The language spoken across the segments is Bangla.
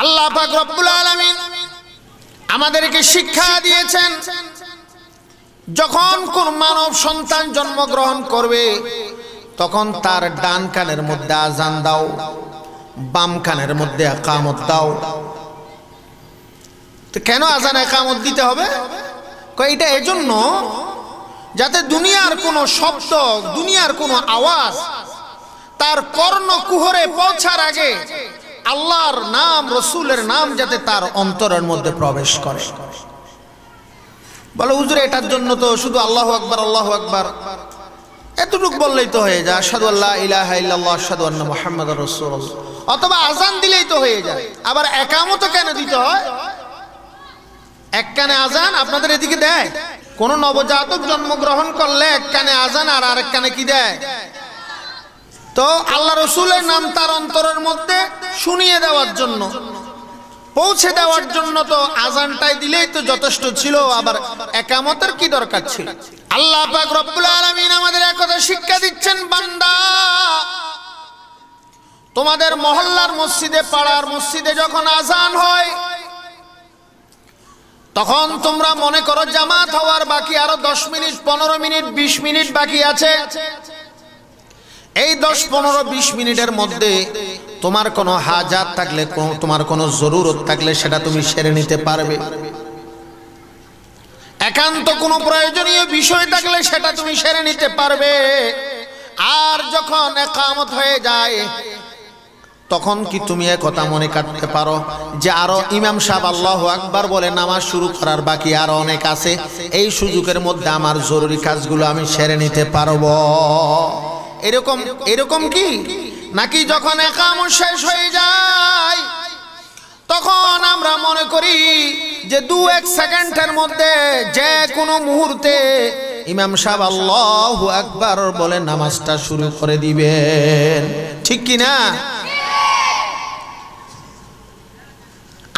আল্লাহ পাক রব্বুল আলামিন আমাদেরকে শিক্ষা দিয়েছেন, যখন কোন মানব সন্তান জন্মগ্রহণ করবে তখন তার ডান কানের মধ্যে আজান দাও, বাম কানের মধ্যে ইকামত দাও। তো কেন আজান ইকামত দিতে হবে? এটা এজন্য যাতে দুনিয়ার কোনো শব্দ, দুনিয়ার কোনো আওয়াজ তার কর্ণকুহরে পৌঁছার আগে আল্লাহর নাম, রসুলের নাম যাতে তার অন্তরের মধ্যে প্রবেশ করে। বলে হুজুর এটার জন্য তো শুধু আল্লাহু আকবার আল্লাহু আকবার এতটুকু বললেই তো হয়ে যায়, আশহাদু আল্লা ইলাহা ইল্লাল্লাহ আশহাদু আন্না মুহাম্মাদুর রাসূলুল্লাহ, অথবা আজান দিলেই তো হয়ে যায়। আবার ইকামত কেন দিতে হয়? এক কানে আজান আপনাদের এদিকে দেয়? কোন নবজাতক জন্মগ্রহণ করলে এক কানে আজান আর আরেক কানে কি দেয়? তো আল্লাহ রসুলের নাম তার অন্তরের মধ্যে শুনিয়ে দেওয়ার জন্য, পৌঁছে দেওয়ার জন্য তো আজানটাই দিলেই তো যথেষ্ট ছিল, আবার ইকামতের কি দরকার ছিল? আল্লাহ পাক রব্বুল আলামিন আমাদের একথা শিক্ষা দিচ্ছেন, বান্দা তোমাদের মহল্লার মসজিদে, পাড়ার মসজিদে যখন আজান হয় তখন তোমরা মনে করো জামাত হওয়ার বাকি আরো 10 মিনিট, 15 মিনিট, 20 মিনিট বাকি আছে। এই 10, 15, 20 মিনিটের মধ্যে তোমার কোনো হাজাত থাকলে, তোমার কোনো জরুরত থাকলে সেটা তুমি সেরে নিতে পারবে। একান্ত কোনো প্রয়োজনীয় বিষয় থাকলে সেটা তুমি সেরে নিতে পারবে। আর যখন ইকামত হয়ে যায় তখন কি তুমি একথা মনে করতে পারো যে আরো ইমাম সাহেব আল্লাহু আকবার বলে নামাজ শুরু করার বাকি আরো অনেক আছে, এই সুযোগের মধ্যে আমার জরুরি কাজগুলো আমি সেরে নিতে পারবো? এরকম কি? নাকি যখন ইকামত শেষ হয়ে যায় তখন আমরা মনে করি যে 2-1 সেকেন্ডের মধ্যে, যে কোনো মুহূর্তে ইমাম সাহেব আল্লাহু আকবার বলে নামাজটা শুরু করে দিবেন, ঠিক কি না?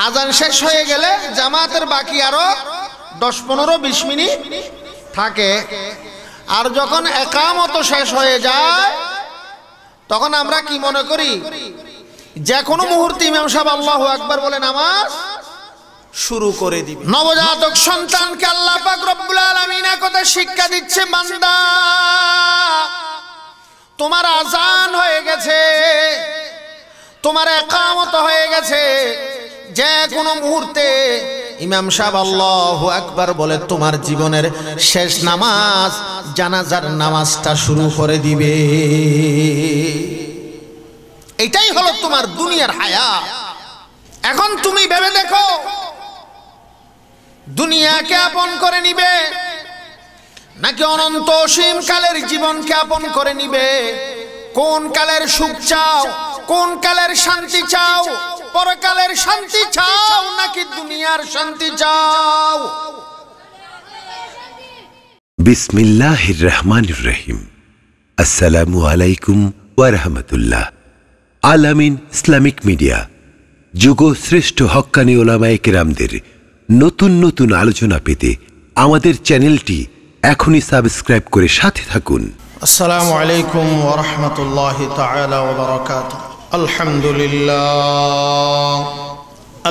আজান শেষ হয়ে গেলে জামাতের বাকি আরো 10, 15, 20 মিনিট থাকে। আর যখন ইকামত শেষ হয়ে যায় তখন আমরা কি মনে করি? যে কোনো মুহূর্তে ইমাম সাহেব আল্লাহু আকবার বলে নামাজ শুরু করে দিবে। নবজাতক সন্তানকে আল্লাহ পাক রব্বুল আলামিন একথা শিক্ষা দিচ্ছে, বান্দা তোমার আজান হয়ে গেছে, তোমার ইকামত হয়ে গেছে, যে কোনো মুহূর্তে ইমাম সাহেব আল্লাহু আকবার বলে তোমার জীবনের শেষ নামাজ, জানাজার নামাজটা শুরু করে দিবে। এটাই হলো তোমার দুনিয়ার হায়াত। এখন তুমি ভেবে দেখো, দুনিয়াকে আপন করে নিবে নাকি অনন্ত অসীম কালের জীবনকে আপন করে নিবে? কোন কালের সুখ চাও, কোন কালের শান্তি চাও? পরকালের শান্তি চাও নাকি দুনিয়ার শান্তি চাও? বিসমিল্লাহির রহমানির রহিম। আসসালামু আলাইকুম ওয়া রাহমাতুল্লাহ। আলামিন ইসলামিক মিডিয়া যুগ শ্রেষ্ঠ হক্কানি ওলামায়ে কেরামদের নতুন নতুন আলোচনা পেতে আমাদের চ্যানেলটি এখনই সাবস্ক্রাইব করে সাথে থাকুন। আসসালামু আলাইকুম ওয়া রাহমাতুল্লাহি তাআলা ওয়া বারাকাতুহু।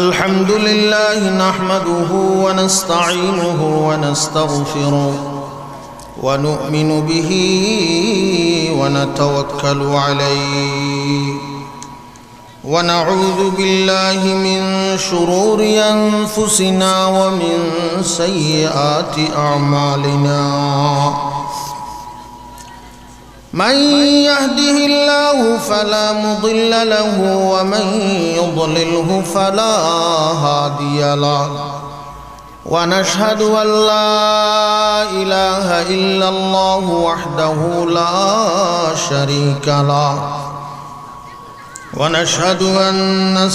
আলহামদুলিল্লাহ নাহমাদুহু ওয়া নাস্তাঈনুহু ওয়া নাস্তাগফিরুহু ওয়া নু'মিনু বিহি ওয়া নাতাওয়াক্কালু আলাইহি ওয়া নাউযু বিল্লাহি মিন শুরুরি আনফুসিনা ওয়া মিন সাইয়্যাতি আ'মালিনা। من يهده الله فلا مضل له ومن يضلله فلا هادي له ونشهد أن لا إله إلا الله وحده لا شريك له ونشهد أن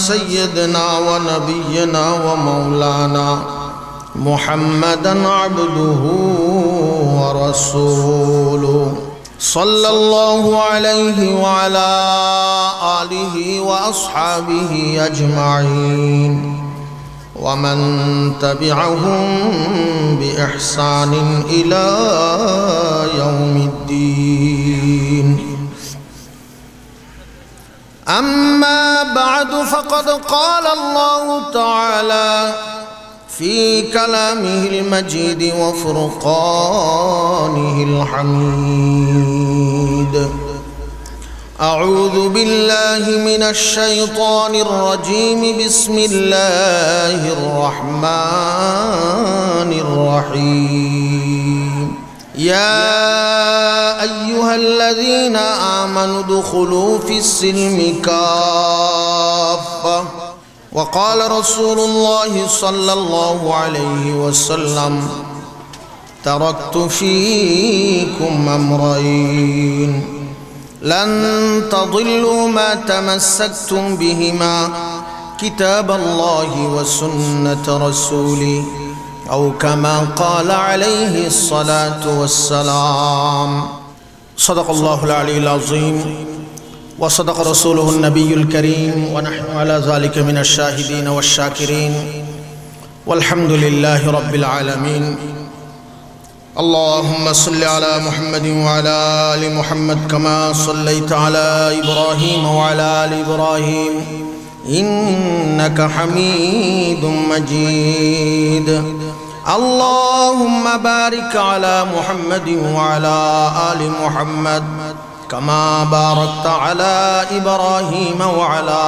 سيدنا ونبينا ومولانا محمدا عبده ورسوله صلى الله عليه وعلى آله وأصحابه أجمعين ومن تبعهم بإحسان إلى يوم الدين। أما بعد فقد قال الله تعالى في كلامه المجيد وفرقانه الحميد أعوذ بالله من الشيطان الرجيم بسم الله الرحمن الرحيم يا أيها الذين آمنوا ادخلوا في السلم كافة وقال رسول الله صلى الله عليه وسلم تركت فيكم أمرين لن تضلوا ما تمسكتم بهما كتاب الله وسنة رسوله أو كما قال عليه الصلاة والسلام صدق الله العلي العظيم وصدق رسوله النبي الكريم ونحن على ذلك من الشاهدين والشاكرين والحمد لله رب العالمين اللهم صل على محمد وعلى آل محمد كما صليت على إبراهيم وعلى آل إبراهيم إنك حميد مجيد اللهم بارك على محمد وعلى آل محمد كما باركت على إبراهيم وعلى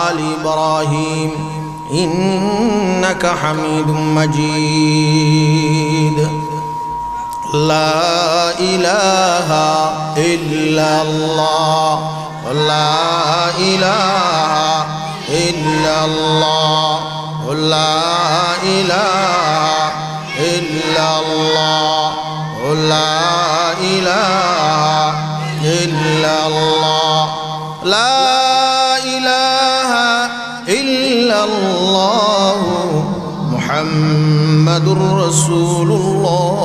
آل إبراهيم إنك حميد مجيد لا إله إلا الله لا إله إلا الله لا إله إلا الله لا إله إلا الله لا إله إلا الله محمد رسول الله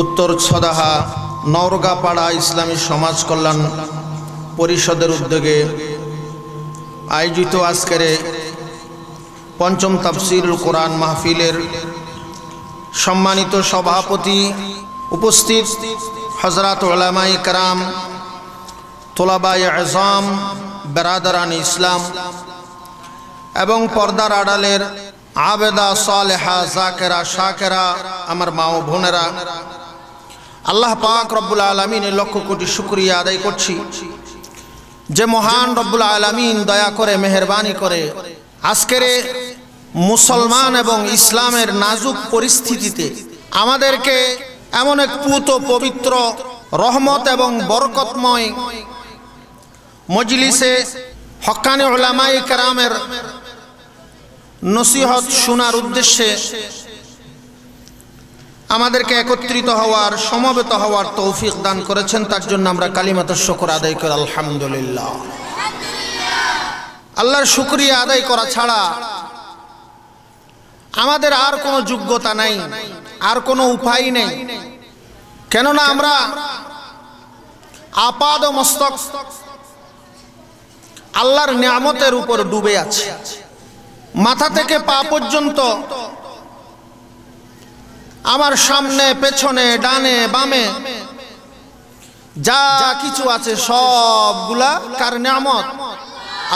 উত্তর ছদাহা নওরগাপাড়া ইসলামী সমাজ কল্যাণ পরিষদের উদ্যোগে আয়োজিত আজকের পঞ্চম তাফসীরুল কোরআন মাহফিলের সম্মানিত সভাপতি উপস্থিত হযরত উলামায়ে কেরাম তোলাবায়ে আযম বেরাদারান ইসলাম এবং পর্দার আড়ালের আবেদা সালেহা জাকেরা শাকেরা আমার মা ও বোনেরা আল্লাহ পাক রব্বুল আলামিনের লক্ষ কোটি শুকরিয়া আদায় করছি যে মহান রব্বুল আলামিন দয়া করে মেহেরবানি করে আজকের মুসলমান এবং ইসলামের নাজুক পরিস্থিতিতে আমাদেরকে এমন এক পুত পবিত্র রহমত এবং বরকতময় মজলিসে হক্কানি উলামায়ে কেরামের নসিহত শোনার উদ্দেশ্যে আমাদেরকে একত্রিত হওয়ার সমবেত হওয়ার তৌফিক দান করেছেন তার জন্য আমরা কালিমাতুশ শুকর আদায় করি আলহামদুলিল্লাহ। আল্লাহর শুকরিয়া আদায় করা ছাড়া আমাদের আর কোনো যোগ্যতা নাই, আর কোনো উপায় নেই। কেননা আমরা আপাদ মস্তক আল্লাহর নিয়ামতের উপর ডুবে আছি। মাথা থেকে পা পর্যন্ত আমার সামনে পেছনে ডানে বামে যা কিছু আছে সবগুলা কার নিয়ামত?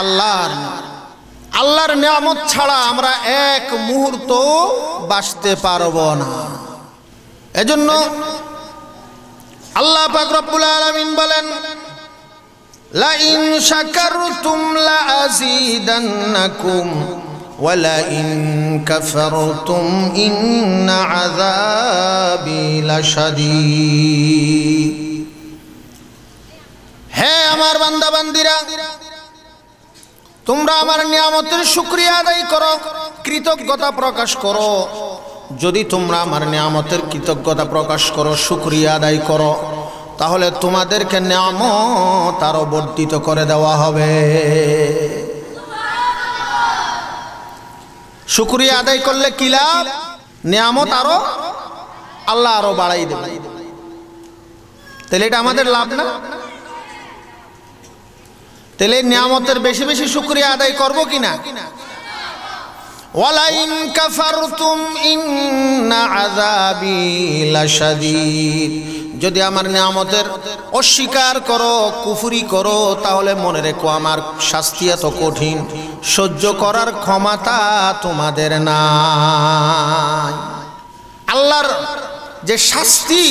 আল্লাহর। আল্লাহর নিয়ামত ছাড়া আমরা এক মুহূর্ত বাঁচতে পারবো না। এজন্য আল্লাহ পাক রব্বুল আলামিন বলেন লা ইন শাকারতুম লা আযীদান্নাকুম ওয়া লা ইন কাফারতুম ইন্না আযাবি লাশাদীদ। হে আমার বান্দা বান্দিরা, তোমরা আমার নিয়ামতের শুকরিয়া আদায় করো, কৃতজ্ঞতা প্রকাশ করো। যদি তোমরা আমার নিয়ামতের কৃতজ্ঞতা প্রকাশ করো, শুকরিয়া আদায় করো, তাহলে তোমাদেরকে নিয়ামত আরো বর্ধিত করে দেওয়া হবে। শুকরিয়া আদায় করলে কি লাভ? নিয়ামত আরো আল্লাহ আরো বাড়াই দেবে। তাহলে এটা আমাদের লাভ না? তাহলে নিয়ামতের বেশি বেশি শুকরিয়া আদায় করব কিনা? ওয়ালাইন কাফারতুম ইন্না আযাবি লাশাদীদ, যদি আমার নিয়ামতের অস্বীকার করো, কুফরি করো, তাহলে মনে রেখো আমার শাস্তি এত কঠিন, সহ্য করার ক্ষমতা তোমাদের নাই। আল্লাহর যে শাস্তি,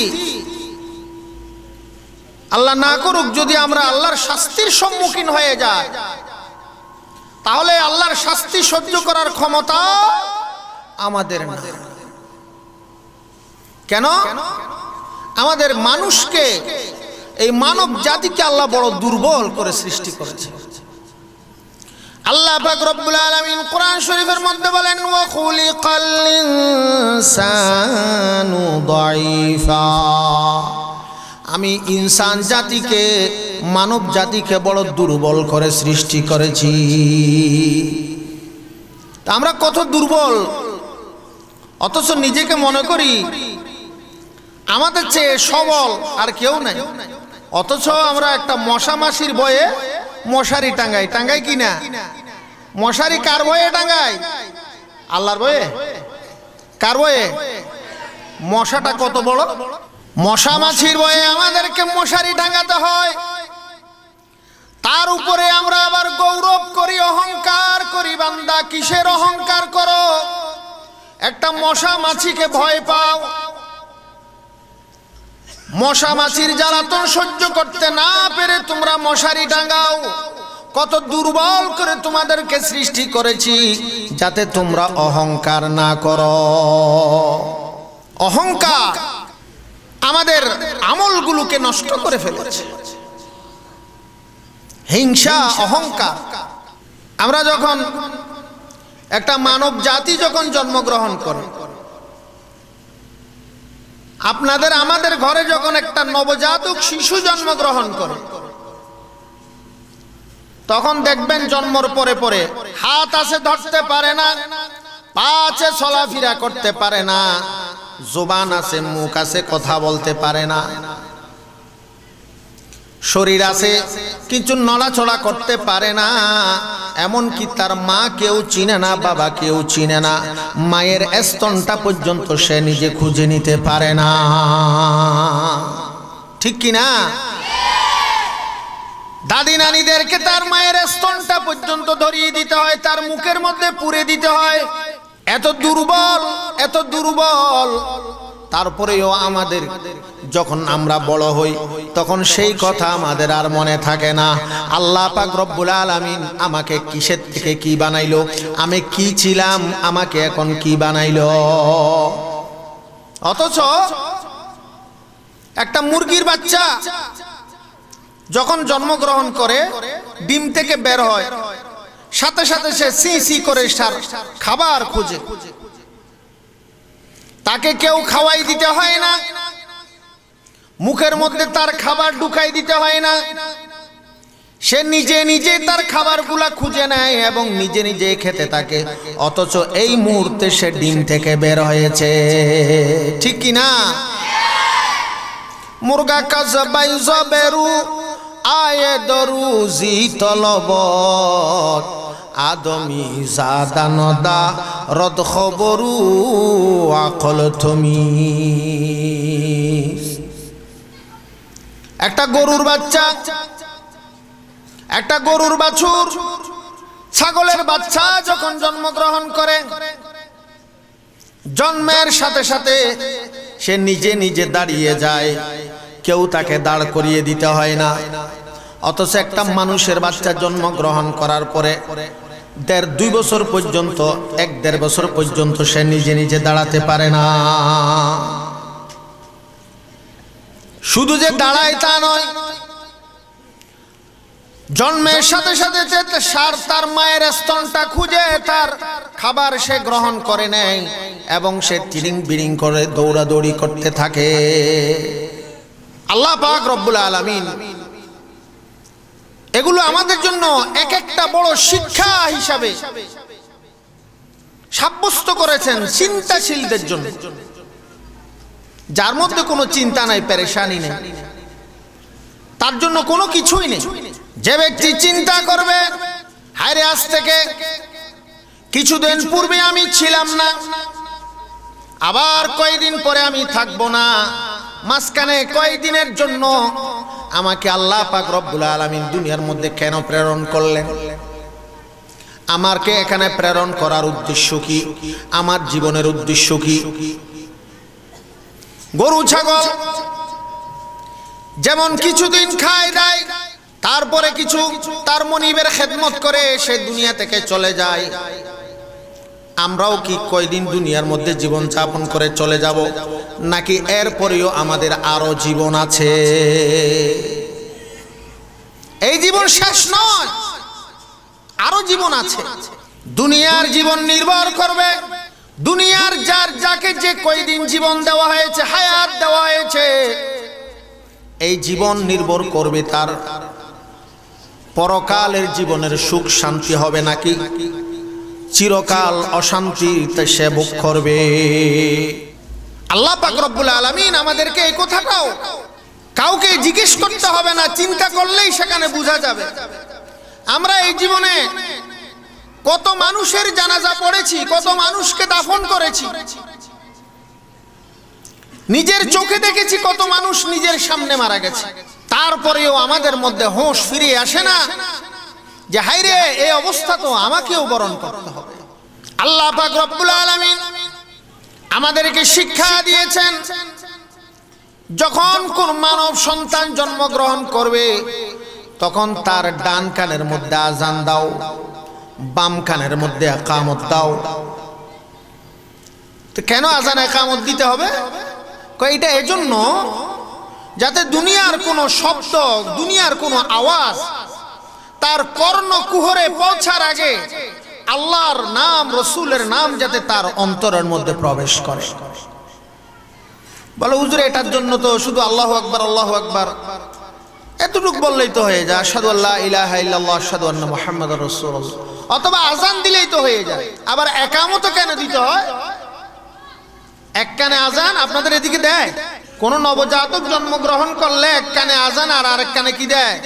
আল্লাহ না করুক যদি আমরা আল্লাহর শাস্তির সম্মুখীন হয়ে যাই, তাহলে আল্লাহর শাস্তি সহ্য করার ক্ষমতা আমাদের না। কেন? আমাদের মানুষকে, এই মানব জাতিকে আল্লাহ বড় দুর্বল করে সৃষ্টি করেছে। আল্লাহ পাক রব্বুল আলামিন কোরআন শরীফের মধ্যে বলেন, ওয়া খুলিকাল ইনসানু দাঈফা, আমি ইনসান জাতিকে, মানব জাতিকে বড় দুর্বল করে সৃষ্টি করেছি। আমরা কত দুর্বল, অথচ নিজেকে মনে করি আমাদের চেয়ে সবল আর কেউ নাই। অথচ আমরা একটা মশা মাছির ভয়ে মশারি টাঙ্গাই, টাঙ্গাই কিনা? মশারি কার ভয়ে টাঙ্গাই? আল্লাহর ভয়ে। কার ভয়ে? মশাটা কত বড়, মশা মাছির ভয়ে আমাদেরকে মশারি টাঙ্গাতে হয়। তার উপরে আমরা আবার গৌরব করি, অহংকার করি। বান্দা, কিসের অহংকার করো? একটা মশা মাছিকে ভয় পাও। মশা মাছির জ্বালাতন সহ্য করতে না পেরে তোমরা মশারি টাঙ্গাও। কত দুর্বল করে তোমাদেরকে সৃষ্টি করেছি যাতে তোমরা অহংকার না করো। অহংকার আমাদের আমলগুলোকে নষ্ট করে ফেলেছে। হিংসা, অহংকার। আমরা যখন, একটা মানব জাতি যখন জন্মগ্রহণ করে, আপনাদের আমাদের ঘরে যখন একটা নবজাতক শিশু জন্মগ্রহণ করে, তখন দেখবেন জন্মর পরে পরে হাত আছে ধরতে পারে না, পা আছে চলাফেরা করতে পারে না, জবান আছে, মুখ আছে, কথা বলতে পারে না, শরীর আছে কিছু নড়াচড়া করতে পারে না। এমনকি তার মা কেউ চিনে না, বাবা কেউ চিনে না, মায়ের স্তনটা পর্যন্ত সে নিজে খুঁজে নিতে পারে না। ঠিক কিনা? দাদি নানিদেরকে তার মায়ের স্তনটা পর্যন্ত ধরিয়ে দিতে হয়, তার মুখের মধ্যে পুরে দিতে হয়। এত দুর্বল, এত দুর্বল। তারপরেও আমাদের যখন আমরা বড় হই তখন সেই কথা আমাদের আর মনে থাকে না। আল্লাহ পাক রব্বুল আলামিন আমাকে কিসের থেকে কি বানাইলো, আমি কি ছিলাম, আমাকে এখন কি বানাইলো। অথচ একটা মুরগির বাচ্চা যখন জন্মগ্রহণ করে, ডিম থেকে বের হয়, সাথে সাথে সে সি সি করে খাবার খুঁজে। তাকে কেউ খাওয়াই দিতে হয় না, মুখের মধ্যে তার খাবার ঢুকাই দিতে হয় না, সে নিজে নিজে তার খাবারগুলা খুঁজে নেয় এবং নিজে নিজে খেতে থাকে। অথচ এই মুহূর্তে সে ডিম থেকে বের হয়েছে। ঠিক কি না? মুরগা কাজবাই জবেরু আয়ে দরুজি তলবত, আদমি জাদানদা রদ খবরু আকল তুমি। একটা গরুর বাচ্চা, একটা গরুর বাছুর, ছাগলের বাচ্চা যখন জন্মগ্রহণ করে, জন্মের সাথে সাথে সে নিজে নিজে দাঁড়িয়ে যায়, কেউ তাকে দাঁড় করিয়ে দিতে হয় না। অথচ একটা মানুষের বাচ্চা জন্মগ্রহণ করার পরে 1.5-2 বছর পর্যন্ত, 1-1.5 বছর পর্যন্ত সে নিজে নিজে দাঁড়াতে পারে না। শুধু যে দাঁড়ায় তা নয়, জন্মের সাথে সাথে তার মায়ের স্তনটা খুঁজে তার খাবার সে গ্রহণ করে নেয় এবং সে তিরিং বিরিং করে দৌড়াদৌড়ি করতে থাকে। আল্লাহ পাক রব্বুল আলামিন এগুলো আমাদের জন্য এক একটা বড় শিক্ষা হিসাবে সাব্যস্ত করেছেন চিন্তাশীলদের জন্য, যার মধ্যে কোনো চিন্তা নাই, পেরেশানি নেই, তার জন্য কোনো কিছুই নেই। যে ব্যক্তি চিন্তা করবে, হায়রে আজ থেকে কিছুদিন পূর্বে আমি ছিলাম না, আবার কয়েকদিন পরে আমি থাকবো না, মাঝখানে কয়েকদিনের জন্য আমাকে আল্লাহ পাক রব্বুল আলামিন দুনিয়ার মধ্যে কেন প্রেরণ করলেন? আমাকে এখানে প্রেরণ করার উদ্দেশ্য কি? আমার জীবনের উদ্দেশ্য কি? গরু ছাগল যেমন কিছুদিন খায় দেয়, তারপরে কিছু তার মনিবের খেদমত করে সে দুনিয়া থেকে চলে যায়, আমরাও কি কয়দিন দুনিয়ার মধ্যে জীবন যাপন করে চলে যাব, নাকি এরপরেও আমাদের আরো জীবন আছে? এই জীবন শেষ নয়, আরো জীবন আছে। দুনিয়ার জীবন নির্ভর করবে দুনিয়ার যাকে যে কয়দিন জীবন দেওয়া হয়েছে, হায়াত দেওয়া হয়েছে, এই জীবন নির্ভর করবে তার পরকালের জীবনের সুখ শান্তি হবে নাকি চিরকাল অশান্তিতে সে ভোগ করবে। আল্লাহ পাক রব্বুল আলামিন আমাদেরকে এই কথাটাও কাউকে জিজ্ঞেস করতে হবে না, চিন্তা করলেই সেখানে বোঝা যাবে। আমরা এই জীবনে কত মানুষের জানাজা পড়েছি, কত মানুষকে দাফন করেছি, নিজের চোখে দেখেছি কত মানুষ নিজের সামনে মারা গেছে, তারপরেও আমাদের মধ্যে হোশ ফিরে আসে না যে হায়রে এই অবস্থা তো আমাকেও বরণ করতে হবে। আল্লাহ পাক রব্বুল আলামিন আমাদেরকে শিক্ষা দিয়েছেন, যখন কোন মানব সন্তান জন্মগ্রহণ করবে তখন তার ডান কানের মধ্যে আজান দাও, বাম কানের মধ্যে ইকামত দাও। তো কেন আজান ইকামত দিতে হবে? এটা এজন্য যাতে দুনিয়ার কোনো শব্দ, দুনিয়ার কোনো আওয়াজ তার কর্ণকুহরে পৌঁছার আগে আল্লাহর নাম, রসুলের নাম যাতে তার অন্তরের মধ্যে প্রবেশ করে। বলে হুজুর এটার জন্য তো শুধু আল্লাহু আকবার আল্লাহু আকবার এতটুকু বললেই তো হয়ে যায়, আশহাদু আল্লা ইলাহা ইল্লাল্লাহ আশহাদু আন্না মুহাম্মাদুর রাসূলুল্লাহ, অথবা আজান দিলেই তো হয়ে যায়। আবার ইকামত কেন দিতে হয়? এক কানে আজান আপনাদের এদিকে দেয়, কোন নবজাতক জন্মগ্রহণ করলে এক কানে আজান আর আরেক কানে কি দেয়?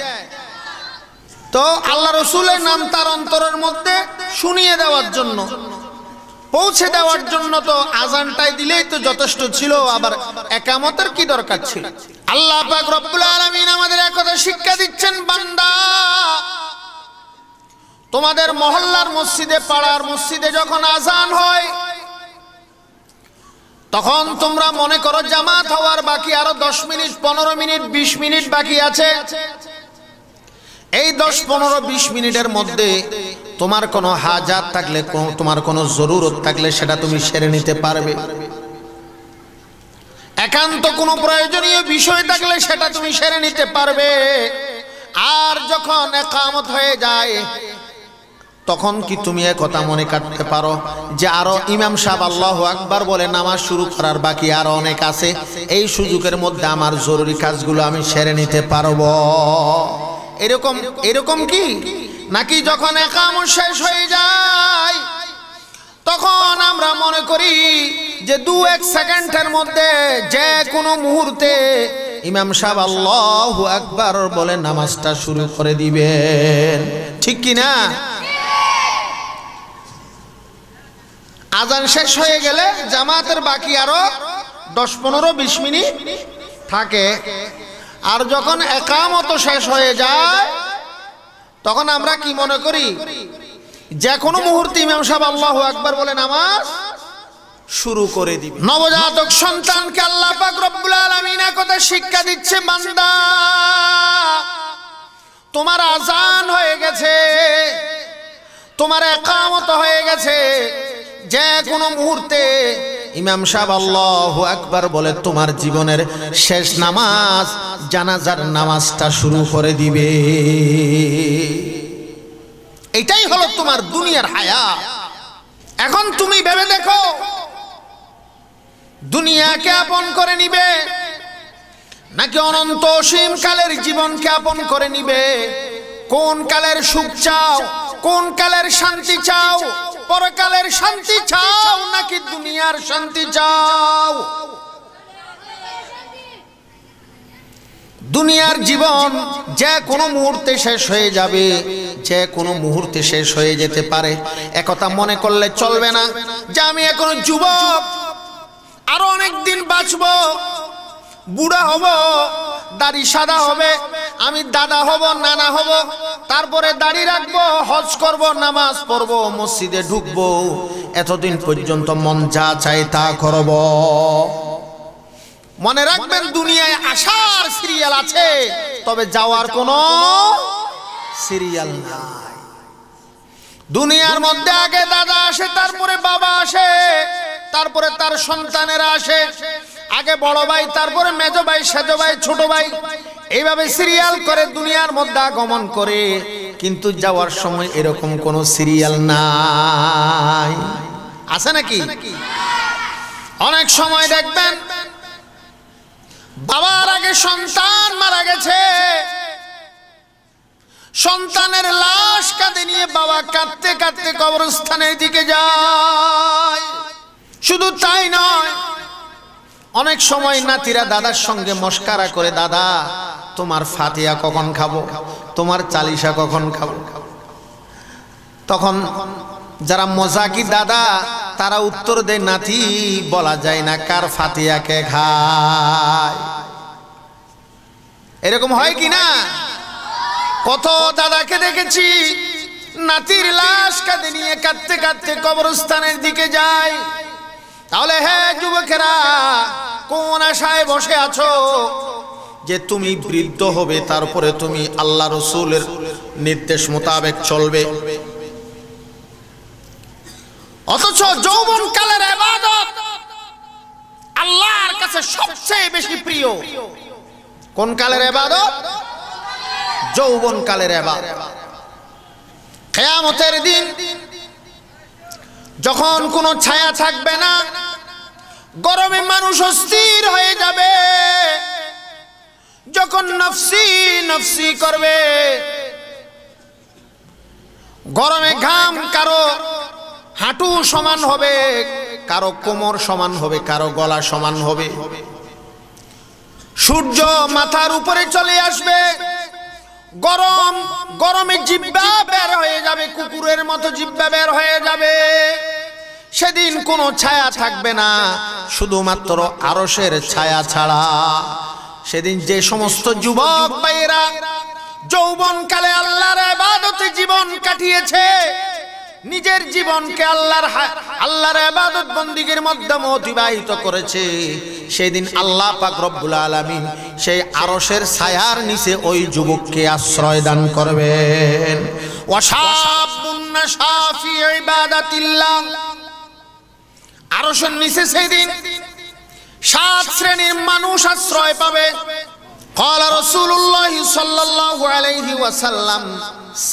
তো আল্লাহ রসুলের নাম তার অন্তরের মধ্যে শুনিয়ে দেওয়ার জন্য, পৌঁছে দেওয়ার জন্য তো আজানটাই দিলেই তো যথেষ্ট ছিল, আবার ইকামতের কি দরকার ছিল? আল্লাহ পাক রব্বুল আলামিন আমাদের একথা শিক্ষা দিচ্ছেন, বান্দা তোমাদের মহল্লার মসজিদে, পাড়ার মসজিদে যখন আজান হয় তখন তোমরা মনে করো জামাত হওয়ার বাকি আরো 10 মিনিট, 15 মিনিট, 20 মিনিট বাকি আছে। এই 10, 15, 20 মিনিটের মধ্যে তোমার কোনো হাজাত থাকলে, তোমার কোনো জরুরত থাকলে সেটা তুমি সেরে নিতে পারবে। একান্ত কোনো প্রয়োজনীয় বিষয় থাকলে সেটা তুমি সেরে নিতে পারবে। আর যখন ইকামত হয়ে যায় তখন কি তুমি একথা মনে করতে পারো যে আরো ইমাম সাহেব আল্লাহু আকবার বলে নামাজ শুরু করার বাকি আরো অনেক আছে, এই সুযোগের মধ্যে আমার জরুরি কাজগুলো আমি সেরে নিতে পারবো? এরকম কি? নাকি যখন ইকামত শেষ হয়ে যায় তখন আমরা মনে করি যে 2-1 সেকেন্ডের মধ্যে, যে কোনো মুহূর্তে ইমাম সাহেব আল্লাহু আকবার বলে নামাজটা শুরু করে দিবেন, ঠিক কি না? আজান শেষ হয়ে গেলে জামাতের বাকি আরো 10, 15, 20 মিনিট থাকে, আর যখন ইকামত শেষ হয়ে যায় তখন আমরা কি মনে করি? যে কোনো মুহূর্তে ইমাম সাহেব আল্লাহু আকবার বলে নামাজ শুরু করে দিবে। নবজাতক সন্তানকে আল্লাহ পাক রব্বুল আলামিন একথা শিক্ষা দিচ্ছে, বান্দা তোমার আজান হয়ে গেছে, তোমার ইকামত হয়ে গেছে, যে কোনো মুহূর্তে ইমাম সাহেব আল্লাহু আকবার বলে তোমার জীবনের শেষ নামাজ, জানাজার নামাজটা শুরু করে দিবে। এটাই হলো তোমার দুনিয়ার হায়াত। এখন তুমি ভেবে দেখো, দুনিয়াকে আপন করে নিবে নাকি অনন্ত অসীম কালের জীবনকে আপন করে নিবে? কোন কালের সুখ চাও, কোন কালের শান্তি চাও? পরকালের শান্তি চাও নাকি দুনিয়ার শান্তি চাও? দুনিয়ার জীবন যে কোনো মুহূর্তে শেষ হয়ে যাবে, যে কোনো মুহূর্তে শেষ হয়ে যেতে পারে। একথা মনে করলে চলবে না যে আমি এখনো যুবক, আরো অনেক দিন বাঁচবো, বুড়া হব, দাড়ি সাদা হবে, আমি দাদা হব, নানা হব, তারপরে দাড়ি রাখবো, হজ করব, নামাজ পড়বো, মসজিদে ঢুকবো, এতদিন পর্যন্ত মন যা চাই তা করব। মনে রাখবেন দুনিয়ায় আসার সিরিয়াল আছে, তবে যাওয়ার কোনো সিরিয়াল নাই। দুনিয়ার মধ্যে আগে দাদা আসে, তারপরে বাবা আসে, তারপরে তার সন্তানেরা আসে, আগে বড় ভাই, তারপরে মেজ ভাই, সেজ ভাই, ছোট ভাই, এইভাবে সিরিয়াল করে দুনিয়ার মধ্যে আগমন করে। কিন্তু যাওয়ার সময় এরকম কোনো সিরিয়াল নাই। আছে নাকি? অনেক সময় দেখবেন বাবার আগে সন্তান মারা গেছে, সন্তানের লাশ কাঁধে নিয়ে বাবা কাঁদতে কাঁদতে কবরস্থানের দিকে যায়। শুধু তাই নয়, অনেক সময় নাতিরা দাদার সঙ্গে মস্কারা করে, দাদা তোমার ফাতিহা কখন খাবো, তোমার চালিশা কখন খাবো। তখন যারা মজাকি দাদা তারা উত্তর দেয়, নাতি বলা যায় না কার ফাতিহা কে খায়। এরকম হয় কি না? কত দাদাকে দেখেছি নাতির লাশ কাঁধে নিয়ে কাঁদতে কাঁদতে কবরস্থানের দিকে যায়। তাহলে হ্যাঁ যুবকেরা, কোন আশায় বসে আছো যে তুমি বৃদ্ধ হবে, তারপরে তুমি আল্লাহ রসুলের নির্দেশ মোতাবেক চলবে? অথচ যৌবন কালের ইবাদত আল্লাহর কাছে সবচেয়ে বেশি প্রিয়। কোন কালের ইবাদত? যৌবন কালের ইবাদত। কিয়ামতের দিন যখন কোনো ছায়া থাকবে না, গরমে মানুষ অস্থির হয়ে যাবে, যখন নফসি নফসি করবে, গরমে ঘাম কারো হাঁটু সমান হবে, কারো কোমর সমান হবে, কারো গলা সমান হবে। সূর্য মাথার উপরে চলে আসবে, গরম গরমে জিহ্বা বের হয়ে যাবে, কুকুরের মতো জিহ্বা বের হয়ে যাবে। সেদিন কোনো ছায়া থাকবে না, শুধুমাত্র আরশের ছায়া ছাড়া। সেদিন যে সমস্ত যুবক ভাইয়েরা যৌবনকালে আল্লাহর ইবাদতে জীবন কাটিয়েছে, নিজের জীবনকে আল্লাহর ইবাদত বন্দেগীর মাধ্যমে অতিবাহিত করেছে, সেদিন আল্লাহ পাক রব্বুল আলামিন সেই আরশের ছায়ার নিচে ওই যুবককে আশ্রয় দান করবেন। ওয়াশাবুন নাশা ফি ইবাদাতিল্লাহ, আরশের নিচে সেদিন 7 শ্রেণীর মানুষ আশ্রয় পাবে। قال رسول الله صلى الله عليه وسلم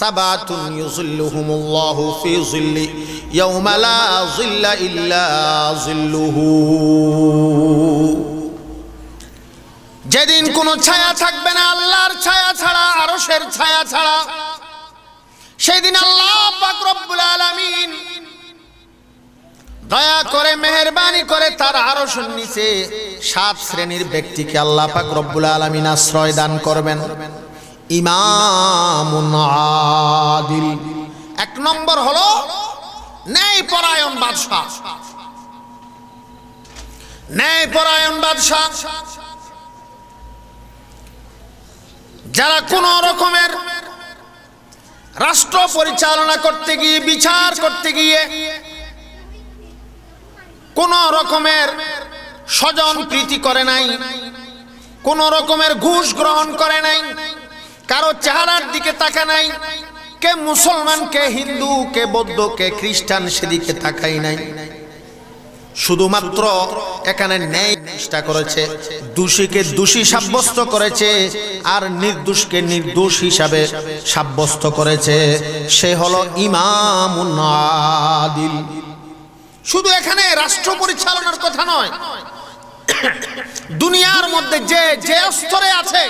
سبعة يظلهم الله في ظله يوم لا ظل إلا ظله। যেদিন কোনো ছায়া থাকবে না আল্লাহর ছায়া ছাড়া, আরশের ছায়া ছাড়া, সেদিন আল্লাহ পাক রব্বুল আলামিন দয়া করে মেহেরবানি করে তার আরশের নিচে 7 শ্রেণীর ব্যক্তিকে আল্লাহ পাক রব্বুল আলামিন আশ্রয় দান করবেন। ইমামুন আদিল, 1 নম্বর হলো ন্যায়পরায়ণ বাদশা। ন্যায়পরায়ণ বাদশা যারা কোন রকমের রাষ্ট্র পরিচালনা করতে গিয়ে, বিচার করতে গিয়ে কোন রকমের স্বজন প্রীতি করে নাই, কোন রকমের ঘুষ গ্রহণ করে নাই, কারো চেহারার দিকে তাকায় নাই, কে মুসলমান, কে হিন্দু, কে বৌদ্ধ, কে খ্রিস্টান, সেদিকে তাকাই নাই। শুধুমাত্র এখানে ন্যায় চেষ্টা করেছে, দোষীকে দোষী সাব্যস্ত করেছে, আর নির্দোষকে নির্দোষ হিসাবে সাব্যস্ত করেছে। সে হলো ইমামুন আদিল। শুধু এখানে রাষ্ট্র পরিচালনার কথা নয়, দুনিয়ার মধ্যে যে যে স্তরে আছে,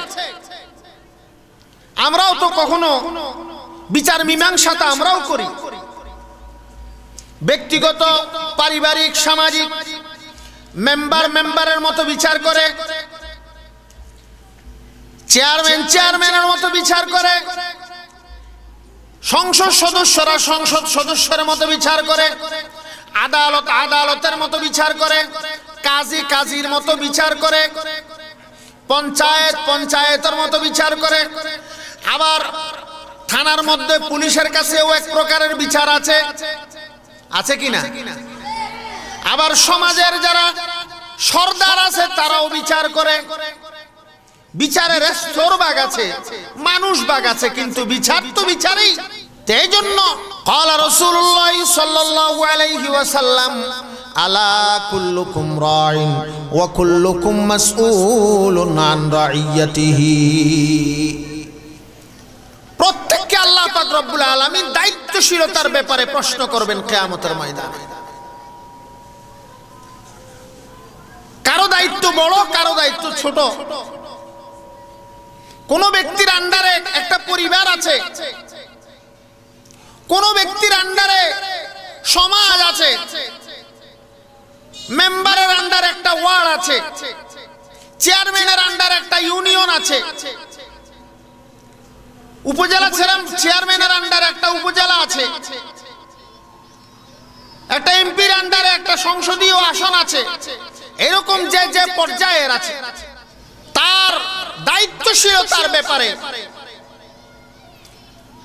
আমরাও তো কখনো বিচার মীমাংসাটা আমরাও করি, ব্যক্তিগত, পারিবারিক, সামাজিক, মেম্বারের মতো বিচার করে। চেয়ারম্যানের মতো বিচার করে, সংসদ সদস্যরা সংসদ সদস্যের মতো বিচার করে, আদালত আদালতের মতো বিচার করে, কাজী কাজীর মতো বিচার করে, পঞ্চায়েত পঞ্চায়েতের মতো বিচার করে। আবার থানার মধ্যে পুলিশের কাছেও এক প্রকারের বিচার আছে, আছে কিনা? আবার সমাজের যারা সর্দার আছে তারাও বিচার করে। বিচারের স্তর ভাগ আছে, মানুষ ভাগ আছে, কিন্তু বিচার তো বিচারই। এই জন্য قال رسول الله صلى الله عليه وسلم আলা কুল্লুকুম রাইন ওয়া কুল্লুকুম মাসউলুন আন রাইয়াতিহি। প্রত্যেককে আল্লাহ পাক রব্বুল আলামিন দায়িত্বশীলতার ব্যাপারে প্রশ্ন করবেন কিয়ামতের ময়দানে। কারো দায়িত্ব বড়, কারো দায়িত্ব ছোট। কোন ব্যক্তির আন্ডারে একটা পরিবার আছে, কোন ব্যক্তির আন্ডারে সমাজ আছে, মেম্বারের আন্ডারে একটা ওয়ার্ড আছে, চেয়ারম্যানের আন্ডারে একটা ইউনিয়ন আছে, উপজেলা চেয়ারম্যানের আন্ডারে একটা উপজেলা আছে, একটা এমপির আন্ডারে একটা সংসদীয় আসন আছে। এরকম যে যে পর্যায়ের আছে, তার দায়িত্বশীলতার ব্যাপারে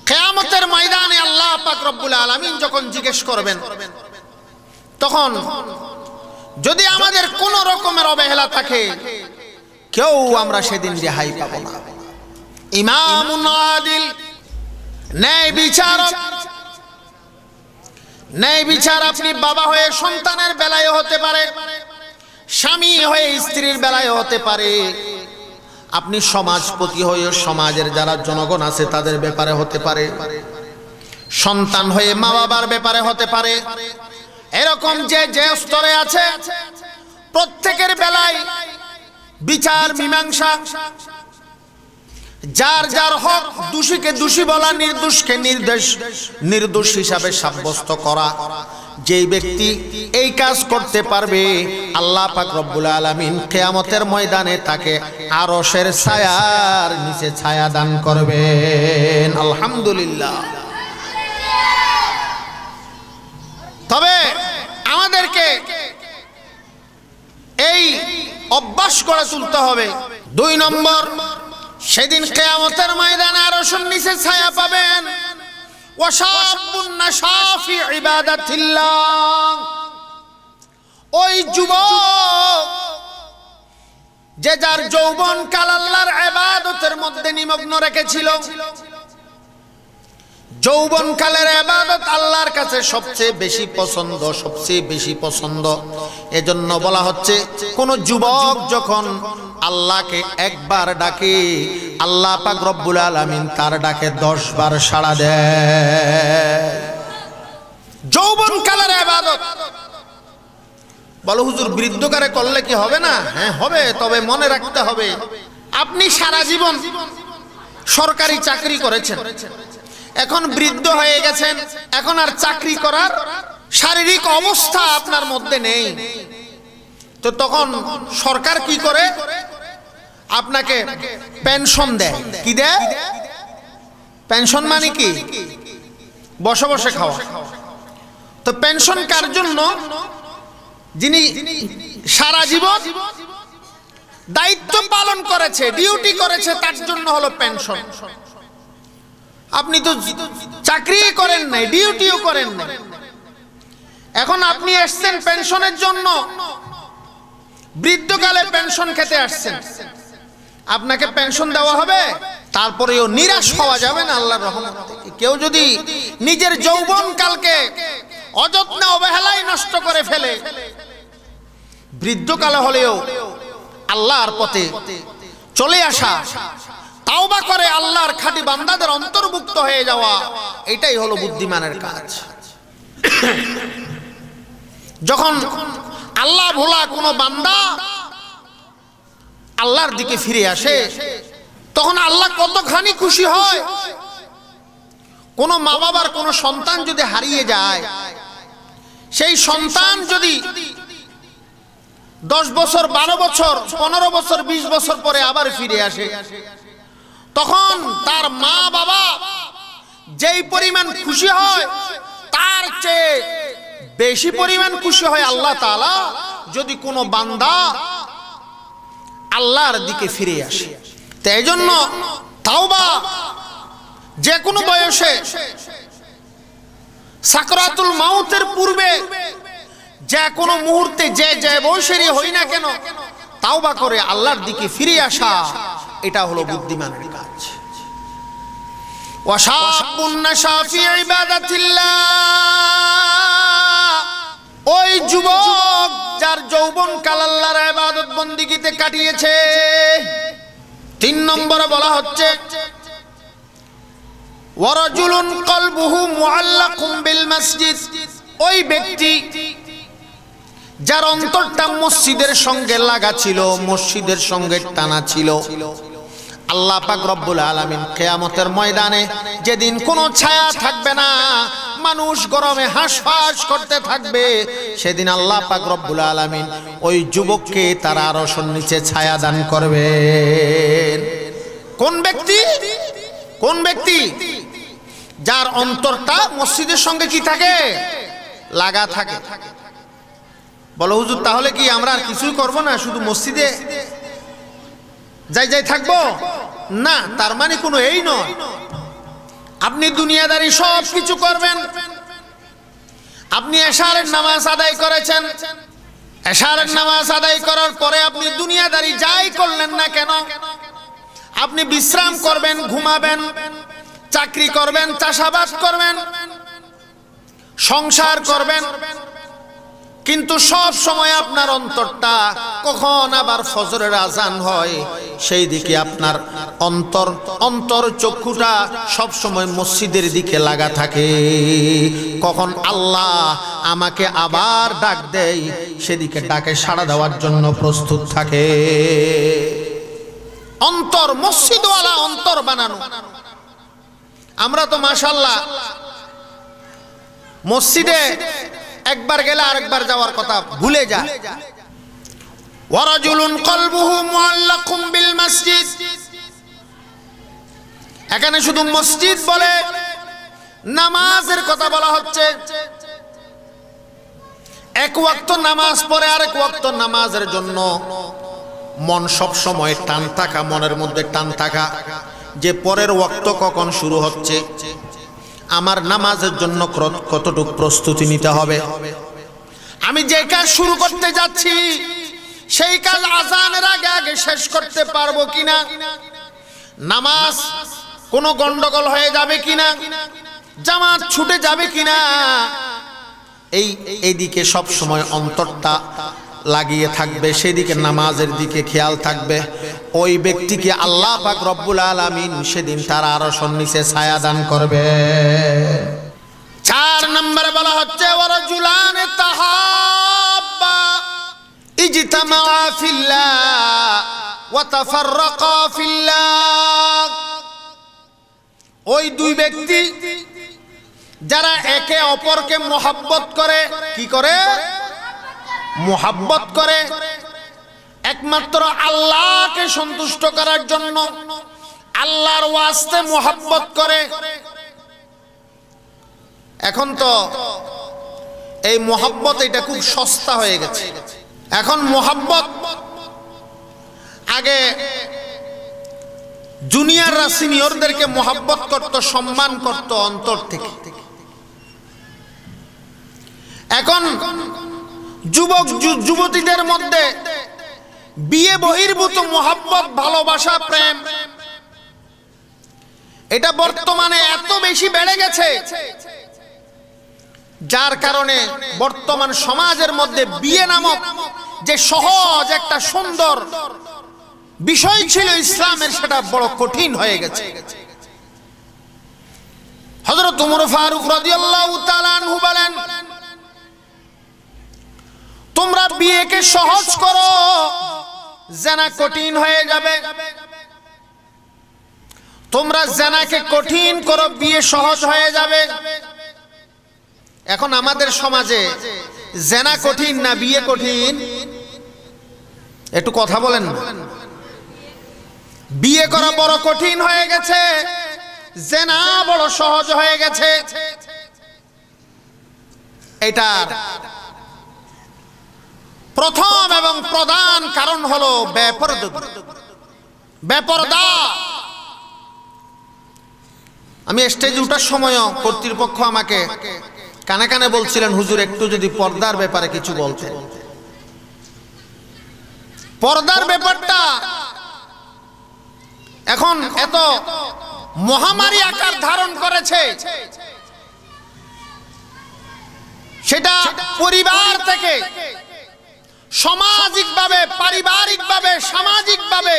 কিয়ামতের ময়দানে আল্লাহ পাক রব্বুল আলামিন যখন জিজ্ঞেস করবেন, তখন যদি আমাদের কোন রকমের অবহেলা থাকে, কেউ আমরা সেদিন রেহাই পাব না। ইমামুন আদিল, ন্যায় বিচারক। ন্যায় বিচার আপনি বাবা হয়ে সন্তানের বেলায় হতে পারে, স্বামী হয়ে স্ত্রীর বেলায় হতে পারে, আপনি সমাজপতি হয়ে সমাজের যারা জনগণ আছে তাদের ব্যাপারে হতে পারে, সন্তান হয়ে মা বাবার ব্যাপারে হতে পারে। এরকম যে যে স্তরে আছে প্রত্যেকের বেলায় বিচার মীমাংসা, যার যার হক, দোষীকে দোষী বলা, নির্দোষকে নির্দোষ হিসাবে সাব্যস্ত করা। যেই ব্যক্তি এই কাজ করতে পারবে, আল্লাহ পাক রব্বুল আলামিন কিয়ামতের ময়দানে তাকে আরশের ছায়ার নিচে ছায়া দান করবেন। আলহামদুলিল্লাহ। তবে আমাদেরকে এই অভ্যাস করে তুলতে হবে। 2 নম্বর, সেদিন কিয়ামতের ময়দানে আরশের নিচে ছায়া পাবেন ওয়াশাবুন নাশা ফি ইবাদাতিল্লাহ। ওই যুবক যে যার যৌবন কাল আল্লাহর ইবাদতের মধ্যে নিমগ্ন রেখেছিল। যৌবন কালের ইবাদত আল্লাহর কাছে সবচেয়ে বেশি পছন্দ, সবচেয়ে বেশি পছন্দ। এজন্য বলা হচ্ছে, কোন যুবক যখন আল্লাহকে একবার ডাকে, আল্লাহ পাক রব্বুল আলামিন তার ডাকে 10 বার সাড়া দেয়। যৌবন কালের ইবাদত। বলো হুজুর বৃদ্ধকালে করলে কি হবে না? হ্যাঁ হবে, তবে মনে রাখতে হবে আপনি সারা জীবন সরকারি চাকরি করেছেন, এখন বৃদ্ধ হয়ে গেছেন, এখন আর চাকরি করার শারীরিক অবস্থা আপনার মধ্যে নেই। তো তখন সরকার কি করে? আপনাকে পেনশন দেয়। কি দেয়? পেনশন মানে কি? বসে বসে খাওয়া। তো পেনশন কার জন্য? যিনি সারা জীবন দায়িত্ব পালন করেছে, ডিউটি করেছে, তার জন্য হলো পেনশন। আপনি তো চাকরি করেন নাই, ডিউটিও করেন নাই, এখন আপনি আসছেন পেনশনের জন্য, বৃদ্ধকালে পেনশন খেতে আসছেন, আপনাকে পেনশন দেওয়া হবে? তারপরেও নিরাশ হওয়া যাবে না আল্লাহর রহমত থেকে। কেউ যদি নিজের যৌবন কালকে অযত্নে অবহেলায় নষ্ট করে ফেলে, বৃদ্ধকালে হলেও আল্লাহর পথে চলে আসা, তাওবা করে আল্লাহর খাঁটি বান্দাদের অন্তর্ভুক্ত হয়ে যাওয়া, এটাই হলো বুদ্ধিমানের কাজ। যখন আল্লাহ ভোলা কোনো বান্দা আল্লাহর দিকে ফিরে আসে, তখন আল্লাহ কতখানি খুশি হয়। কোন মা বাবার কোন সন্তান যদি হারিয়ে যায়, সেই সন্তান যদি 10 বছর, 12 বছর, 15 বছর, 20 বছর পরে আবার ফিরে আসে, তখন তার মা বাবা যেই পরিমাণ খুশি হয় তার চেয়ে বেশি পরিমাণ খুশি হয় আল্লাহ তাআলা যদি কোনো বান্দা আল্লাহর দিকে ফিরে আসে। তো এই জন্য তাওবা যে কোনো বয়সে, সাকরাতুল মাউতের পূর্বে, যে কোনো মুহূর্তে, যে বয়সেরই হই না কেন, তাওবা করে আল্লাহর দিকে ফিরে আসা, এটা হলো বুদ্ধিমানের কাজ। ওয়াশাবুন নাশা ফি ইবাদাতিল্লাহ, ওই যুবক যার যৌবনকাল আল্লাহর ইবাদত বন্দেগীতে কাটিয়েছে। 3 নম্বরে বলা হচ্ছে ওয়ারাজুলুন কলবুহু মুআল্লাকুম বিল মসজিদ, ওই ব্যক্তি যার অন্তরটা মসজিদের সঙ্গে লাগা ছিল, মসজিদের সঙ্গে টানা ছিল। আল্লাহ পাক রব্বুল আলামিন কিয়ামতের ময়দানে যেদিন কোনো ছায়া থাকবে না, মানুষ গরমে হাঁসফাঁস করতে থাকবে, সেদিন আল্লাহ পাক রব্বুল আলামিন ওই যুবককে তার আরশের নিচে ছায়া দান করবেন। কোন ব্যক্তি? কোন ব্যক্তি যার অন্তরটা মসজিদের সঙ্গে কি থাকে? লাগা থাকে। বলো হুজুর তাহলে কি আমরা আর কিছুই করব না, শুধু মসজিদে যাই থাকবো? না, তার মানে কোনো এই নয় আপনি দুনিয়াদারি সব কিছু করবেন। আপনি এশারের নামাজ আদায় করেছেন, এশারের নামাজ আদায় করার পরে আপনি দুনিয়াদারি যাই করলেন না কেন, আপনি বিশ্রাম করবেন, ঘুমাবেন, চাকরি করবেন, চাষাবাদ করবেন, সংসার করবেন, কিন্তু সব সময় আপনার অন্তরটা কখন আবার ফজরের আজান হয় সেই দিকে আপনার অন্তর চক্ষুটা সব সময় মসজিদের দিকে লাগা থাকে। কখন আল্লাহ আমাকে আবার ডাক দেয় সেদিকে ডাকে সাড়া দেওয়ার জন্য প্রস্তুত থাকে। অন্তর মসজিদওয়ালা অন্তর বানানো। আমরা তো মাশাআল্লাহ মসজিদে একবার গেলে আরেকবার যাওয়ার কথা ভুলে যায়। ওয়ারাজুলুন কলবুহু মুআল্লাকুম বিল মসজিদ, এখানে শুধু মসজিদ বলে নামাজের কথা বলা হচ্ছে। এক ওয়াক্ত নামাজ পড়ে আরেক ওয়াক্ত নামাজের জন্য মন সব সময় টান থাকা, মনের মধ্যে টান থাকা যে পরের ওয়াক্ত কখন শুরু হচ্ছে, আমার নামাজের জন্য কতটুকু প্রস্তুতি নিতে হবে, আমি যে কাজ শুরু করতে যাচ্ছি সেই কাজ আজানের আগে আগে শেষ করতে পারবো কিনা, নামাজ কোনো গন্ডগোল হয়ে যাবে কিনা, জামাত ছুটে যাবে কিনা, এইদিকে সব সময় অন্তরটা লাগিয়ে থাকবে, সেদিকে নামাজের দিকে খেয়াল থাকবে। ওই ব্যক্তিকে আল্লাহ পাক রব্বুল আলামিন সেদিন তার আরশের নিচে ছায়া দান করবে। 4 নম্বরে বলা হচ্ছে ওয়ারাজুলান তাহাব্বা ইজতামা ফিল্লাহ ওয়া তাফাররাকা ফিল্লাহ, ওই দুই ব্যক্তি যারা একে অপরকে মোহাব্বত করে, কি করে? মোহাব্বত করে একমাত্র আল্লাহকে সন্তুষ্ট করার জন্য, আল্লাহর ওয়াস্তে মোহাব্বত করে। এখন তো এই মোহাব্বত এটা খুব সস্তা হয়ে গেছে। এখন মোহাব্বত, আগে জুনিয়ররা সিনিয়রদেরকে মোহাব্বত করত, সম্মান করত অন্তর থেকে। এখন যুবক যুবতীদের মধ্যে বিয়ে বহির্ভূত মোহাব্বত, ভালোবাসা, প্রেম, এটা বর্তমানে এত বেশি বেড়ে গেছে যার কারণে বর্তমান সমাজের মধ্যে বিয়ে নামক যে সহজ একটা সুন্দর বিষয় ছিল ইসলামের, সেটা বড় কঠিন হয়ে গেছে। হযরত ওমর ফারুক রাদিয়াল্লাহু তাআলা আনহু বলেন, তোমরা বিয়েকে সহজ করো, জিনা কঠিন হয়ে যাবে। তোমরা জিনাকে কঠিন করো, বিয়ে সহজ হয়ে যাবে। এখন আমাদের সমাজে জিনা কঠিন না বিয়ে কঠিন? একটু কথা বলেন না। বিয়ে করা বড় কঠিন হয়ে গেছে, জেনা বড় সহজ হয়ে গেছে। এটার প্রথম এবং প্রধান কারণ হলো বেপরদা। আমি স্টেজে ওঠার সময় কর্তৃপক্ষ আমাকে কানে কানে বলছিলেন, হুজুর একটু যদি পর্দার ব্যাপারে কিছু বলতেন। পর্দার ব্যাপারটা এখন এত মহামারী আকার ধারণ করেছে, সেটা পরিবার থেকে সামাজিকভাবে, পারিবারিকভাবে, সামাজিকভাবে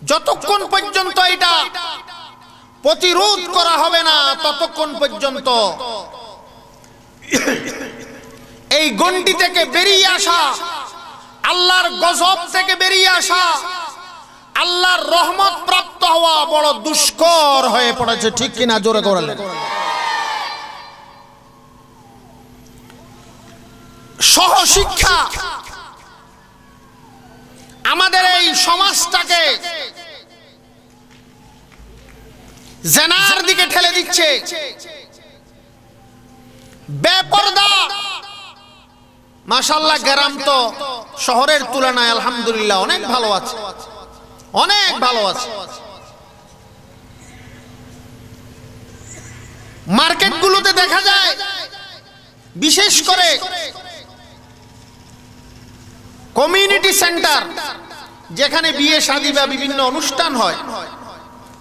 যতক্ষণ পর্যন্ত এটা প্রতিরোধ করা হবে না, ততক্ষণ পর্যন্ত এই গণ্ডি থেকে বেরিয়ে আসা, আল্লাহর গজব থেকে বেরিয়ে আসা, আল্লাহর রহমত প্রাপ্ত হওয়া বড় দুষ্কর হয়ে পড়েছে। ঠিক কিনা? জোরে করলেন। সহশিক্ষা আমাদের এই সমাজটাকে জেনার দিকে ঠেলে দিচ্ছে। বেপরদা, মাশাআল্লাহ গ্রাম তো শহরের তুলনায় আলহামদুলিল্লাহ অনেক ভালো আছে, অনেক ভালো আছে। মার্কেটগুলোতে দেখা যায়, বিশেষ করে কমিউনিটি সেন্টার, যেখানে বিয়ে শাদী বা বিভিন্ন অনুষ্ঠান হয়,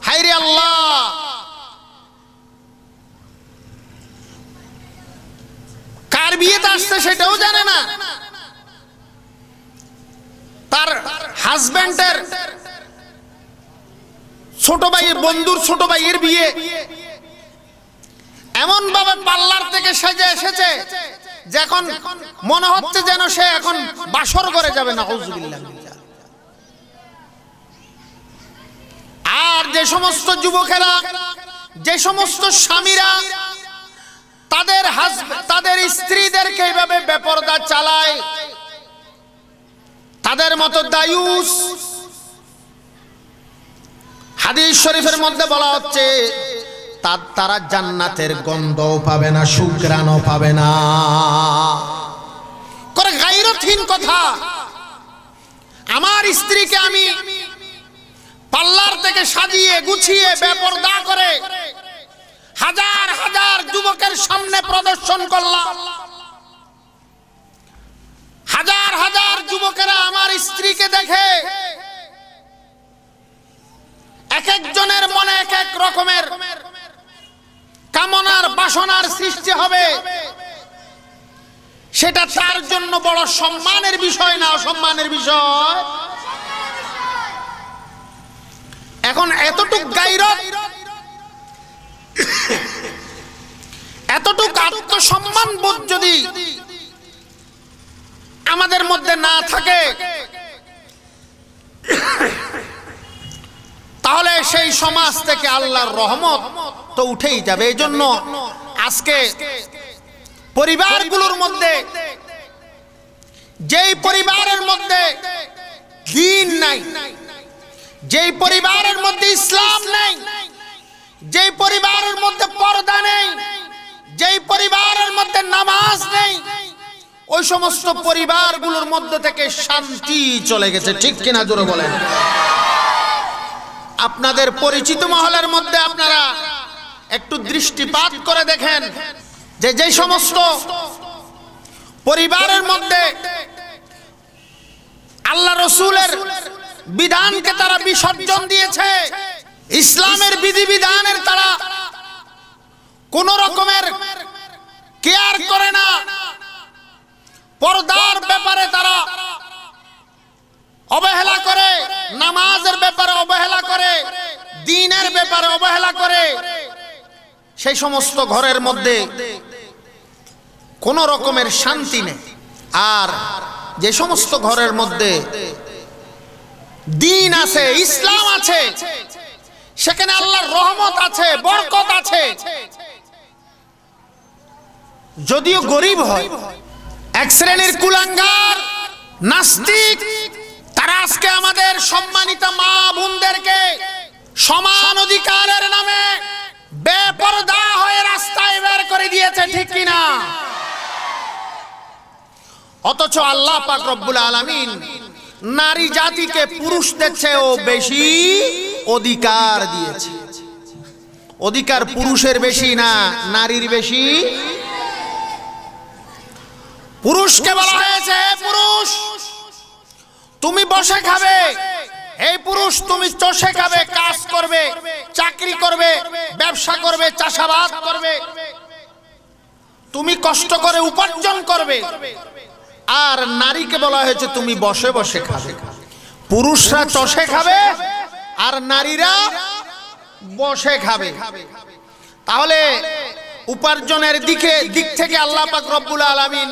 হায়রে আল্লাহ, কার বিয়েতে আসছে সেটাও জানে না, তার হাজবেন্ডের ছোট ভাইয়ের বন্ধুর ছোট ভাইয়ের বিয়ে, এমন ভাবে পার্লার থেকে সেজে এসেছে যে এখন মনে হচ্ছে যেন সে এখন বাসর করে যাবে। নাউযুবিল্লাহ। আর যে সমস্ত যুবকেরা, যে সমস্ত স্বামীরা তাদের স্ত্রীদেরকে এইভাবে বেপরদা চালায়, তাদের মতো দায়ুস, হাদিস শরীফের মধ্যে বলা হচ্ছে তারা জান্নাতের গন্ধও পাবে না, সুঘ্রাণও পাবে না। করে গায়রতহীন কথা। আমার স্ত্রীকে আমি পার্লার থেকে সাজিয়ে গুছিয়ে বেপরদা করে হাজার হাজার যুবকের সামনে প্রদর্শন করলাম, হাজার হাজার যুবকেরা আমার স্ত্রীকে দেখে এক একজনের মনে এক এক রকমের কামনার বাসনার সৃষ্টি হবে। সেটা তার জন্য বড় সম্মানের বিষয় না, অসম্মানের বিষয়। এখন এতটুক গায়রত, এতটুক আত্মসম্মান বোধ যদি আমাদের মধ্যে না থাকে, তাহলে সেই সমাজ থেকে আল্লাহর রহমত তো উঠেই যাবে। এই জন্য আজকে পরিবারগুলোর মধ্যে, যেই পরিবারের মধ্যে দ্বীন নাই, যেই পরিবারের মধ্যে ইসলাম নেই, যেই পরিবারের মধ্যে পর্দা নেই, যেই পরিবারের মধ্যে নামাজ নেই, ওই সমস্ত পরিবারগুলোর মধ্যে থেকে শান্তি চলে গেছে। ঠিক কিনা? জোরে বলেন। আপনাদের পরিচিত মহলের মধ্যে আপনারা একটু দৃষ্টিপাত করে দেখেন যে যে সমস্ত পরিবারের মধ্যে আল্লাহ রসুলের বিধানকে তারা বিসর্জন দিয়েছে, ইসলামের বিধিবিধানের তারা কোন রকমের কেয়ার করে না, পর্দার ব্যাপারে তারা অবহেলা করে, নামাজের ব্যাপারে অবহেলা করে, দ্বীনের ব্যাপারে অবহেলা করে, সেই সমস্ত ঘরের মধ্যে কোন রকমের শান্তি নেই। আর যে সমস্ত ঘরের মধ্যে দ্বীন আছে, ইসলাম আছে, সেখানে আল্লাহর রহমত আছে, বরকত আছে। যদিও গরিব হয়, এক শ্রেণীর কুলাঙ্গার নাস্তিক, তারা আজকে আমাদের সম্মানিত মা বোনদেরকে সমান অধিকারের নামে বেপরদা হয়ে রাস্তায় বের করে দিয়েছে, ঠিক কিনা? অথচ আল্লাহ পাক রব্বুল আলামিন নারী জাতিকে পুরুষদের চেয়েও বেশি অধিকার দিয়েছে। অধিকার পুরুষের বেশি না, নারীর বেশি। পুরুষকে বলা হয়েছে, হে পুরুষ তুমি বসে খাবে, এই পুরুষ তুমি চষে খাবে, কাজ করবে, চাকরি করবে, ব্যবসা করবে, চাষাবাদ করবে, তুমি কষ্ট করে উপার্জন করবে। আর নারীকে বলা হয়েছে তুমি বসে বসে খাবে। পুরুষরা চষে খাবে আর নারীরা বসে খাবে। তাহলে উপার্জনের দিক থেকে আল্লাহ পাক রব্বুল আলামিন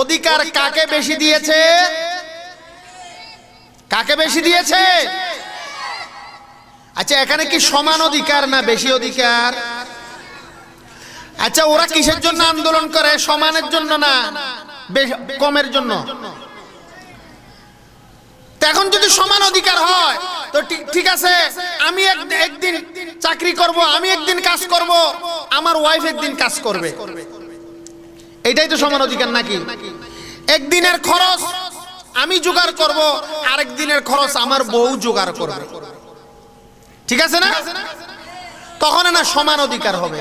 অধিকার কাকে বেশি দিয়েছে? কাকে বেশি দিয়েছে? আচ্ছা, এখানে কি সমান অধিকার না বেশি অধিকার? আচ্ছা, ওরা কিসের জন্য আন্দোলন করে? সমানের জন্য না কমের জন্য? এখন যদি সমান অধিকার হয় তো ঠিক আছে, আমি একদিন চাকরি করব, আমি একদিন কাজ করব, আমার ওয়াইফ একদিন কাজ করবে, এটাই তো সমান অধিকার নাকি? একদিনের খরচ আমি জোগাড় করব, আরেক দিনের খরচ আমার বউ জোগাড় করবে, ঠিক আছে না? তখন না সমান অধিকার হবে।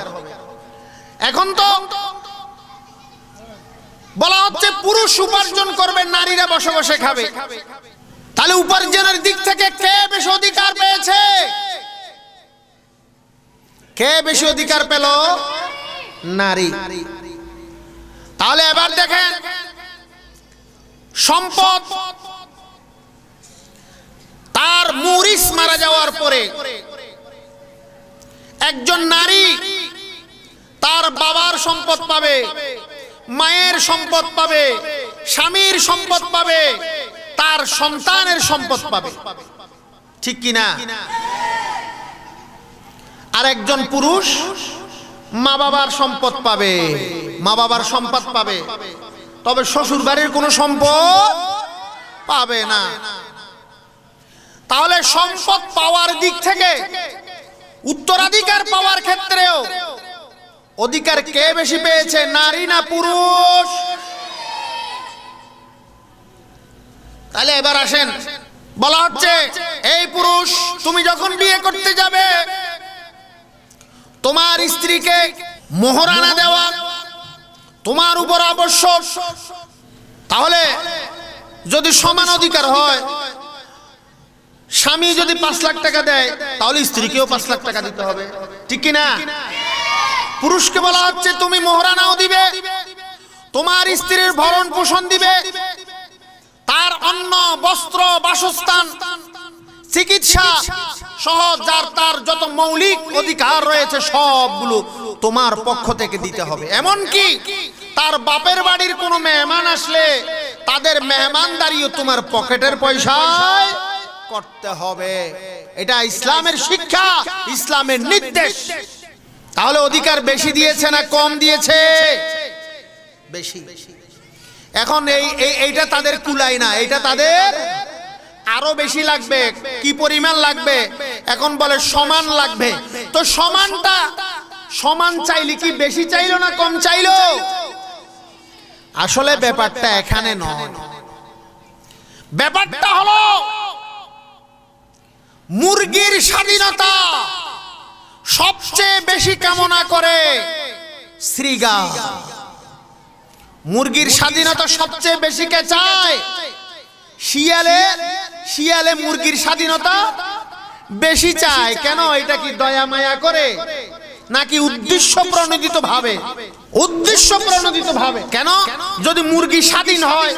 এখন তো বলা হচ্ছে পুরুষ উপার্জন করবে, নারীরা বসে বসে খাবে। তাহলে উপার্জনের দিক থেকে কে বেশি অধিকার পেয়েছে? কে বেশি অধিকার পেল? নারী। তাহলে এবার দেখেন, সম্পদ তার মুরিস মারা যাওয়ার পরে একজন নারী তার বাবার সম্পদ পাবে, মায়ের সম্পদ পাবে, স্বামীর সম্পদ পাবে, তার সন্তানের সম্পদ পাবে, ঠিক কিনা? আর একজন পুরুষ মা বাবার সম্পদ পাবে, মা বাবার সম্পদ পাবে, তবে শ্বশুর বাড়ির কোনো সম্পদ পাবে না। তাহলে সম্পদ পাওয়ার দিক থেকে, উত্তরাধিকার পাওয়ার ক্ষেত্রেও অধিকার কে বেশি পেয়েছে? নারী না পুরুষ? তাহলে এবার আসেন, বলা হচ্ছে এই পুরুষ তুমি যখন বিয়ে করতে যাবে, তোমার স্ত্রীকে মোহরানা দেওয়া তোমার উপর আবশ্যক। তাহলে যদি সমান অধিকার হয়, স্বামী যদি 5 লাখ টাকা দেয়, তাহলে স্ত্রীকেও 5 লাখ টাকা দিতে হবে, ঠিক কিনা? পুরুষকে বলা হচ্ছে তুমি মোহরানাও দিবে, তোমার স্ত্রীর ভরণ পোষণ দিবে, তার অন্ন, বস্ত্র, বাসস্থান, চিকিৎসা সহ তার যত মৌলিক অধিকার রয়েছে সবগুলো তোমার পক্ষ থেকে দিতে হবে। এমনকি তার বাপের বাড়ির কোনো মেহমান আসলে তাদের মেহমানদারিও তোমার পকেটের পয়সায় করতে হবে। এটা ইসলামের শিক্ষা, ইসলামের নির্দেশ। তাহলে অধিকার বেশি দিয়েছে না কম দিয়েছে? বেশি। এখন এইটা তাদের কুলাই না, এটা তাদের আরো বেশি লাগবে। কি পরিমাণ লাগবে? এখন বলে সমান লাগবে। তো সমানটা সমান চাইলে কি বেশি চাইলো না কম চাইলো? আসলে ব্যাপারটা এখানে নয়। ব্যাপারটা হলো মুরগির স্বাধীনতা সবচেয়ে বেশি কামনা করে শ্রীগা। মুরগির স্বাধীনতা সবচেয়ে বেশি কে চায়? শিয়ালে মুরগির স্বাধীনতা বেশি চায়। কেন? এটা কি দয়া মায়া করে নাকি উদ্দেশ্য প্রণোদিত ভাবে? উদ্দেশ্য প্রণোদিত ভাবে। কেন? যদি মুরগি স্বাধীন হয়,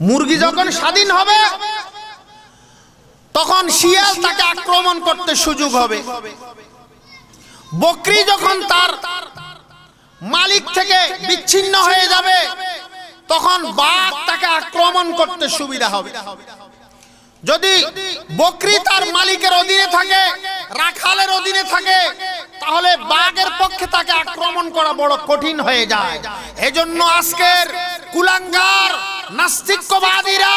মুরগি যখন স্বাধীন হবে তখন শিয়াল তাকে আক্রমণ করতে সুযোগ হবে। বকরি যখন তার মালিক থেকে বিচ্ছিন্ন হয়ে যাবে তখন বাঘ তাকে আক্রমণ করতে সুবিধা হবে। যদি বকরি তার মালিকের অধীনে থাকে, রাখালের অধীনে থাকে, তাহলে বাঘের পক্ষে তাকে আক্রমণ করা বড় কঠিন হয়ে যায়। এজন্য আজকের কুলাঙ্গার নাস্তিকবাদীরা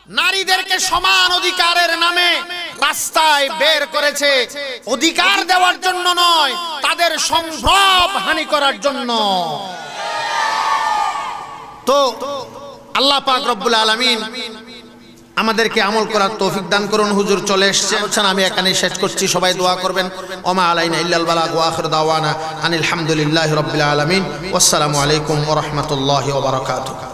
নারীদেরকে সমান অধিকারের নামে রাস্তায় বের করেছে, অধিকার দেওয়ার জন্য নয়, তাদের সম্ভ্রম হানি করার জন্য। তো আল্লাহ পাক রব্বুল আলামিন আমাদেরকে আমল করার তৌফিক দান করুন। হুজুর চলে এসেছেন, আমি এখানেই শেষ করছি। সবাই দোয়া করবেন। ওমা আলাইনা ইল্লাল বালাগ ওয়া আখির দাওয়ানা আনিল হামদুলিল্লাহি রাব্বিল আলামিন। ওয়াসসালামু আলাইকুম ওয়া রাহমাতুল্লাহি ওয়া বারাকাতুহু।